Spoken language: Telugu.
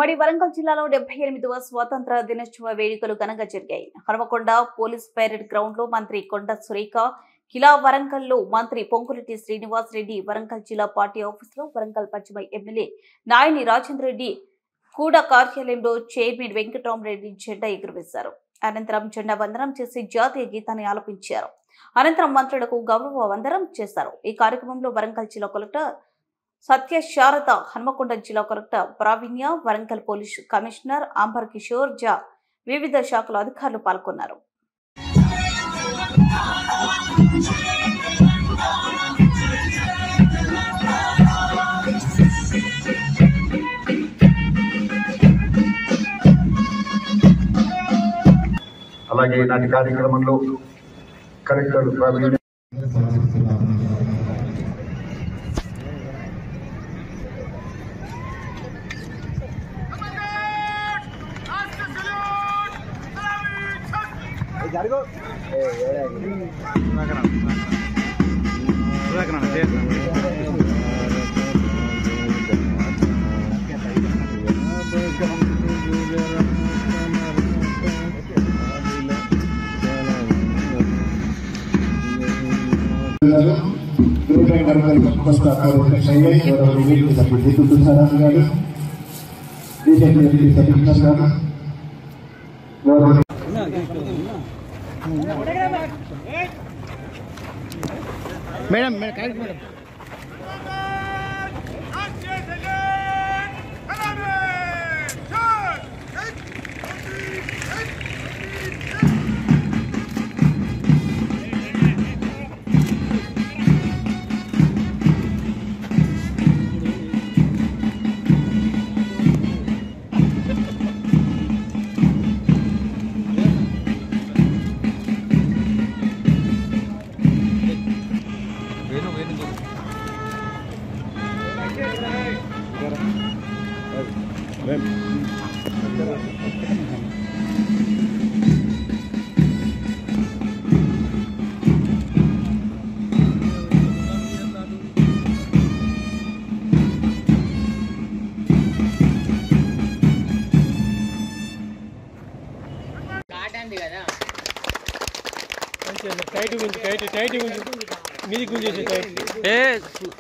ఉమ్మడి వరంగల్ జిల్లాలో 78వ స్వాతంత్ర దినోత్సవ వేడుకలు ఘనంగా జరిగాయి. హనుమకొండ పోలీస్ పరేడ్ గ్రౌండ్ లో మంత్రి కొండ సురేఖ, కిలా వరంగల్ లో మంత్రి పొంగులేటి శ్రీనివాస్ రెడ్డి, వరంగల్ జిల్లా పార్టీ ఆఫీసులో వరంగల్ పశ్చిమ ఎమ్మెల్యే నాయని రాజేందర్ రెడ్డి కూడా కార్యాలయంలో చైర్మన్ వెంకటరామరెడ్డి జెండా ఎగురవేశారు. అనంతరం జెండా వందనం చేసి జాతీయ గీతాన్ని ఆలపించారు. అనంతరం మంత్రులకు గౌరవ వందనం చేశారు. ఈ కార్యక్రమంలో వరంగల్ జిల్లా కలెక్టర్ సత్యశారద, హనుమకొండ జిల్లా collector Praveenya, Warangal police commissioner Ambar Kishore Jha, వివిధ శాఖల అధికారులు పాల్గొన్నారు. అలాగే నాటి కార్యక్రమంలో కలెక్టర్ ప్రావీణ్య మేడం మేడం టైట్ గుంజి మీది గుంజేసి టైట్